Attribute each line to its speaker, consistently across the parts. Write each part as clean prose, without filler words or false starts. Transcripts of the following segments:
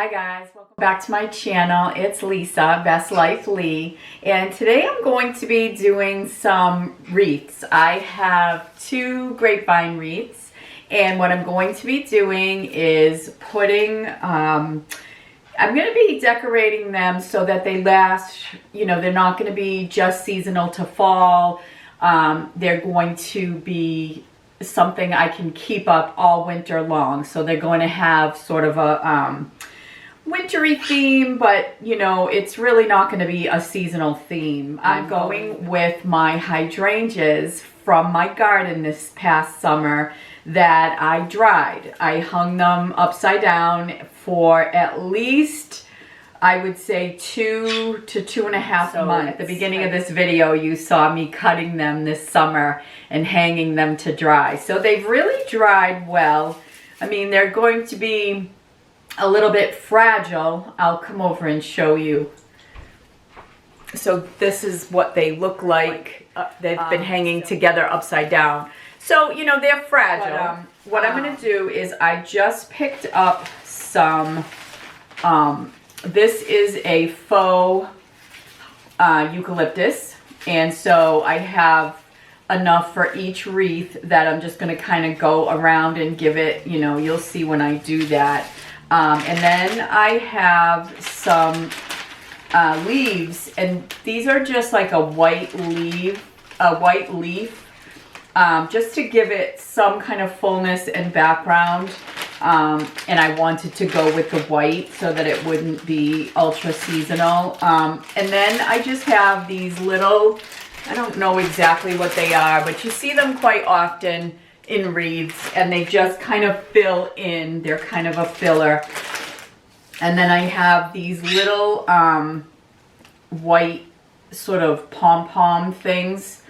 Speaker 1: Hi guys, welcome back to my channel. It's Lisa, Best Life Lee, and today I'm going to be doing some wreaths. I have two grapevine wreaths, and what I'm going to be doing is putting, I'm going to be decorating them so that they last, you know, they're not going to be just seasonal to fall. They're going to be something I can keep up all winter long. So they're going to have sort of a wintry theme, but you know, it's really not going to be a seasonal theme. I'm going with my hydrangeas from my garden this past summer that I dried. I hung them upside down for at least, I would say, 2 to 2.5 months. At the beginning of this video, you saw me cutting them this summer and hanging them to dry. So they've really dried well. I mean, they're going to be a little bit fragile. I'll come over and show you. So this is what they look like. They've been hanging together upside down. So, you know, they're fragile. What I'm going to do is I just picked up some, this is a faux eucalyptus. And so I have enough for each wreath that I'm just going to kind of go around and give it, you know, you'll see when I do that. And then I have some leaves, and these are just like a white leaf, just to give it some kind of fullness and background. And I wanted to go with the white so that it wouldn't be ultra seasonal. And then I just have these little, I don't know exactly what they are, but you see them quite often in wreaths, and they just kind of fill in. They're kind of a filler. And then I have these little white sort of pom-pom things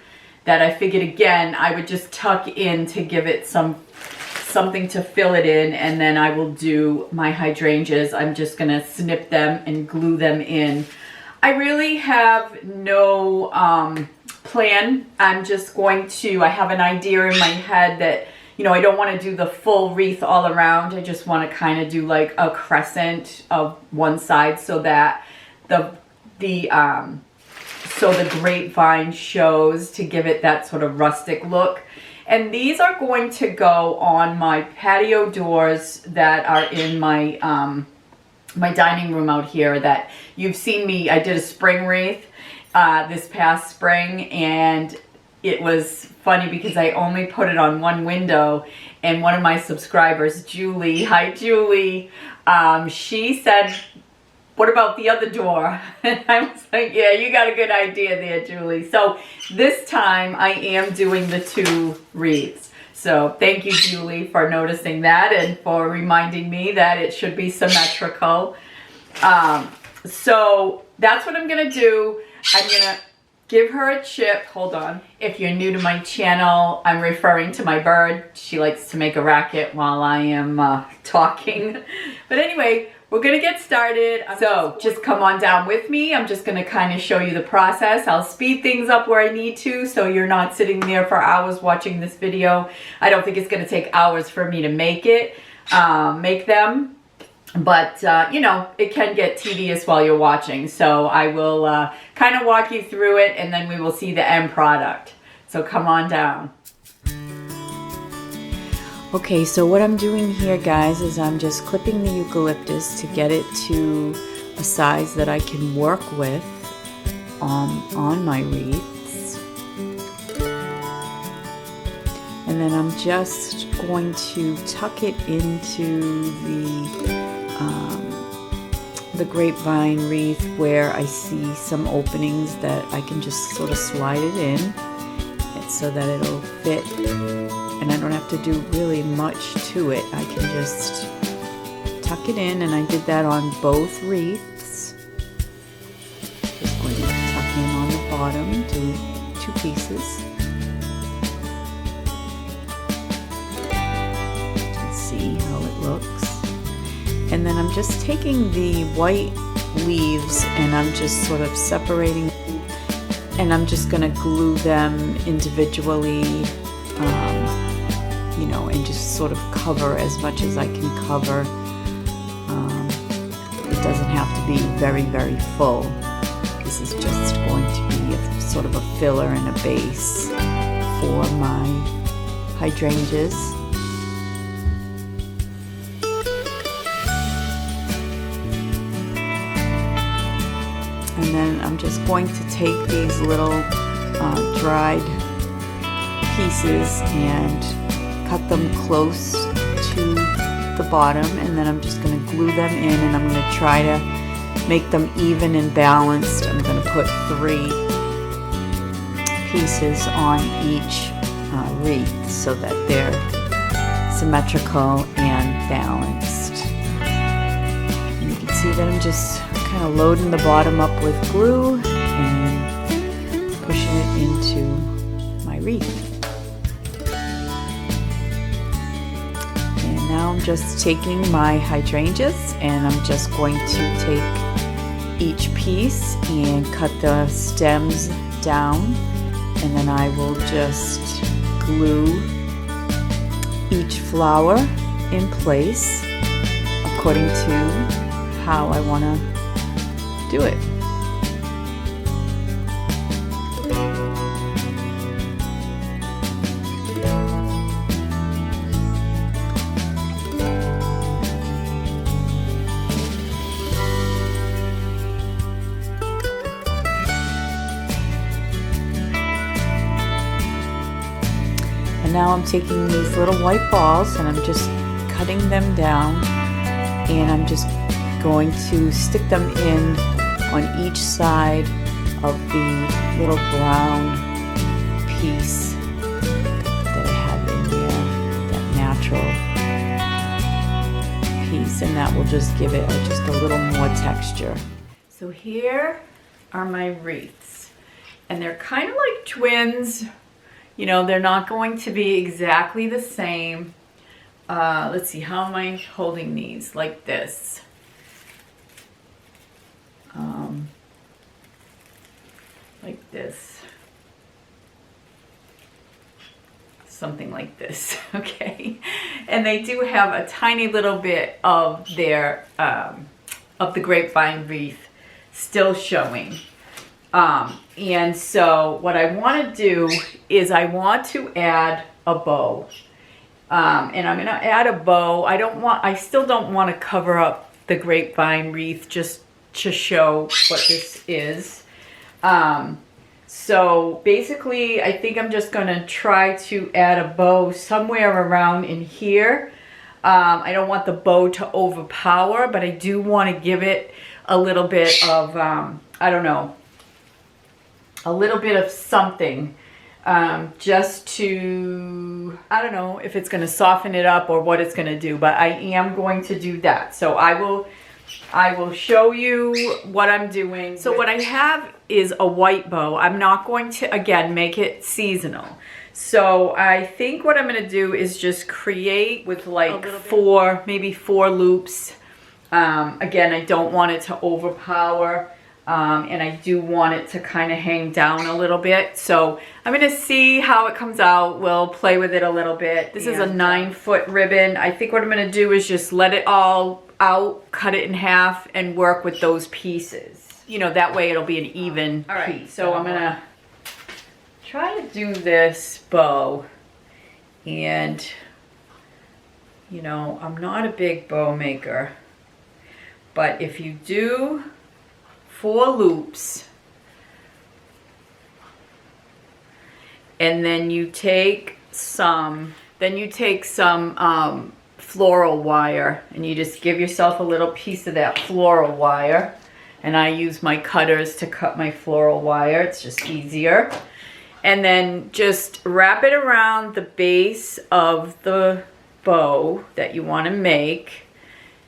Speaker 1: that I figured, again, I would just tuck in to give it something to fill it in. And then I will do my hydrangeas. I'm just gonna snip them and glue them in. I really have no plan. I'm just going to, I have an idea in my head that, you know, I don't want to do the full wreath all around. I just want to kind of do like a crescent of one side so that the grapevine shows, to give it that sort of rustic look. And these are going to go on my patio doors that are in my my dining room out here that you've seen me. I did a spring wreath this past spring, and it was funny because I only put it on one window, and one of my subscribers, Julie, hi Julie, she said, what about the other door? And I was like, yeah, you got a good idea there, Julie. So this time I am doing the two wreaths. So thank you, Julie, for noticing that and for reminding me that it should be symmetrical. So that's what I'm going to do. I'm going to give her a chip. Hold on. If you're new to my channel, I'm referring to my bird. She likes to make a racket while I am talking. But anyway, we're going to get started. So just come on down with me. I'm just going to kind of show you the process. I'll speed things up where I need to, so you're not sitting there for hours watching this video. I don't think it's going to take hours for me to make them. But, you know, it can get tedious while you're watching. So I will kind of walk you through it, and then we will see the end product. So come on down. Okay, so what I'm doing here, guys, is I'm just clipping the eucalyptus to get it to a size that I can work with on my wreaths. And then I'm just going to tuck it into the grapevine wreath where I see some openings that I can just sort of slide it in so that it'll fit, and I don't have to do really much to it. I can just tuck it in, and I did that on both wreaths. Just going to tuck in on the bottom, do 2 pieces. You can see how it looks. And then I'm just taking the white leaves and I'm just sort of separating, and I'm just going to glue them individually, you know, and just sort of cover as much as I can cover. doesn't have to be very, very full. This is just going to be a sort of a filler and a base for my hydrangeas. And then I'm just going to take these little dried pieces and cut them close to the bottom, and then I'm just going to glue them in, and I'm going to try to make them even and balanced. I'm going to put 3 pieces on each wreath so that they're symmetrical and balanced. And you can see that I'm just kind of loading the bottom up with glue and pushing it into my wreath. And now I'm just taking my hydrangeas, and I'm just going to take each piece and cut the stems down, and then I will just glue each flower in place according to how I want to do it. And now I'm taking these little white balls and I'm just cutting them down, and I'm just going to stick them in on each side of the little brown piece that I have in there, that natural piece, and that will just give it just a little more texture. So here are my wreaths, and they're kind of like twins. You know, they're not going to be exactly the same. Let's see, how am I holding these? Like this. Like this. Something like this, okay? And they do have a tiny little bit of their, of the grapevine wreath still showing. And so what I want to do is I want to add a bow. And I'm going to add a bow. I still don't want to cover up the grapevine wreath just to show what this is. So basically I think I'm just going to try to add a bow somewhere around in here. I don't want the bow to overpower, but I do want to give it a little bit of, I don't know, a little bit of something, just to, I don't know if it's going to soften it up or what it's going to do, but I am going to do that. So I will show you what I'm doing. So what I have is a white bow. I'm not going to, again, make it seasonal. So I think what I'm going to do is just create with like maybe four loops. Again, I don't want it to overpower. And I do want it to kind of hang down a little bit. So I'm going to see how it comes out. We'll play with it a little bit. This is a 9-foot ribbon. I think what I'm going to do is just let it all out, cut it in half, and work with those pieces. You know, that way it'll be an even piece. So I'm going to try to do this bow. And, you know, I'm not a big bow maker. But if you do 4 loops, and then you take some floral wire, and you just give yourself a little piece of that floral wire. And I use my cutters to cut my floral wire. It's just easier. And then just wrap it around the base of the bow that you want to make.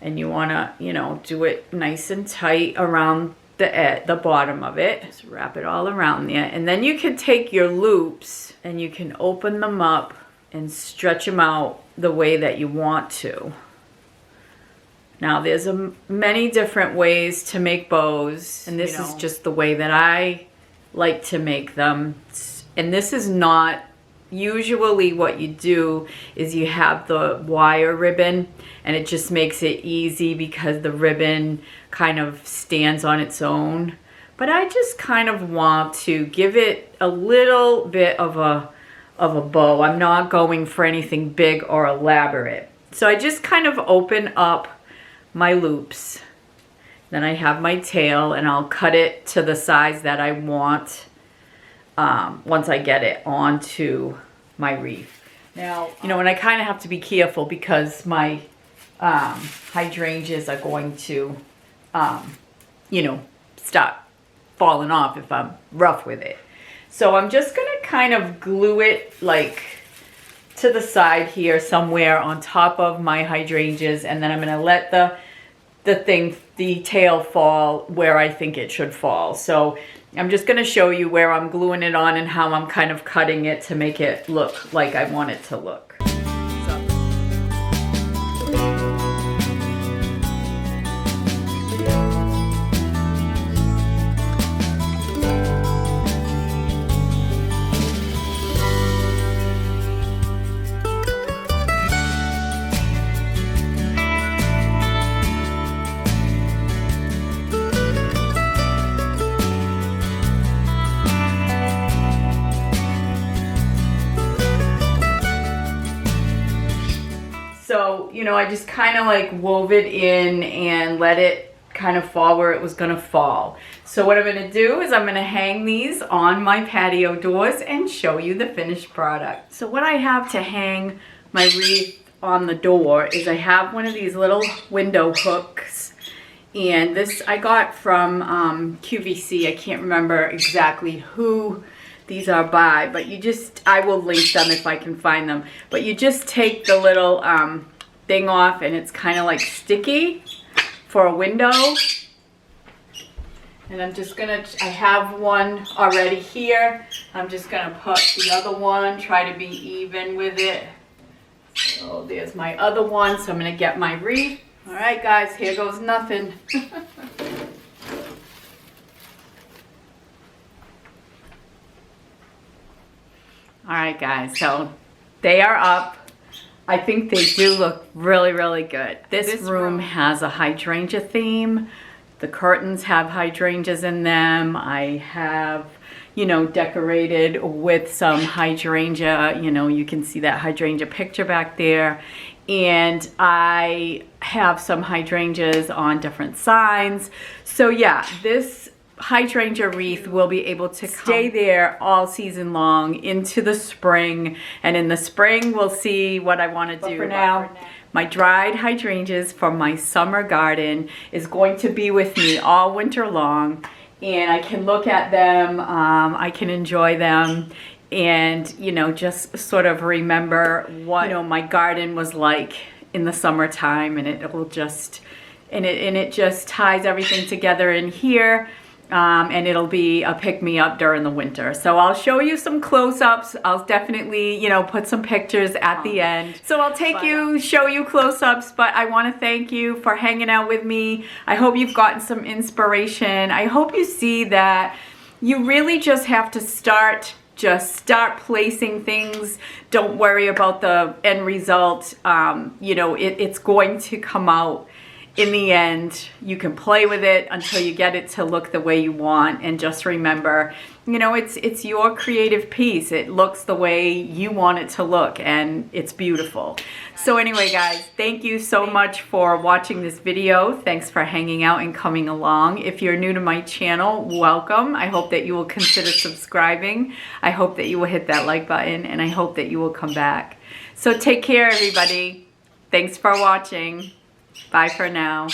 Speaker 1: And you want to, you know, do it nice and tight around the bottom of it. Just wrap it all around there. And then you can take your loops and you can open them up and stretch them out the way that you want to. Now there's many different ways to make bows, and this is just the way that I like to make them. And this is not usually what you do is you have the wire ribbon, and it just makes it easy because the ribbon kind of stands on its own. But I just kind of want to give it a little bit of a bow. I'm not going for anything big or elaborate. So I just kind of open up my loops. Then I have my tail, and I'll cut it to the size that I want once I get it onto my wreath. Now, you know, and I kind of have to be careful because my hydrangeas are going to, you know, stop falling off if I'm rough with it. So I'm just going to kind of glue it like to the side here somewhere on top of my hydrangeas, and then I'm going to let the tail fall where I think it should fall. So I'm just going to show you where I'm gluing it on and how I'm kind of cutting it to make it look like I want it to look. So, you know, I just kind of like wove it in and let it kind of fall where it was going to fall. So what I'm going to do is I'm going to hang these on my patio doors and show you the finished product. So what I have to hang my wreath on the door is I have one of these little window hooks. And this I got from QVC. I can't remember exactly who these are by, but you just, I will link them if I can find them. But you just take the little thing off, and it's kind of like sticky for a window. And I'm just gonna, I have one already here. I'm just gonna put the other one, try to be even with it. So there's my other one. So I'm gonna get my wreath. All right, guys, here goes nothing. All right, guys, so they are up. I think they do look really, really good. This room has a hydrangea theme. The curtains have hydrangeas in them. I have, you know, decorated with some hydrangea. You know, you can see that hydrangea picture back there. And I have some hydrangeas on different signs. So yeah, this hydrangea wreath will be able to stay there all season long into the spring, and in the spring we'll see what I want to do. For now, my dried hydrangeas from my summer garden is going to be with me all winter long, and I can look at them, I can enjoy them, and you know, just sort of remember what, you know, my garden was like in the summertime, and it will just, and it just ties everything together in here. And it'll be a pick-me-up during the winter. So I'll show you some close-ups. I'll definitely, you know, put some pictures at the end. So I'll show you close-ups, but I want to thank you for hanging out with me. I hope you've gotten some inspiration. I hope you see that you really just have to start placing things. Don't worry about the end result. You know, it's going to come out. In the end, you can play with it until you get it to look the way you want, and just remember, you know, it's your creative piece. It looks the way you want it to look, and it's beautiful. So anyway, guys, thank you so much for watching this video. Thanks for hanging out and coming along. If you're new to my channel, welcome. I hope that you will consider subscribing. I hope that you will hit that like button, and I hope that you will come back. So take care, everybody. Thanks for watching. Bye for now.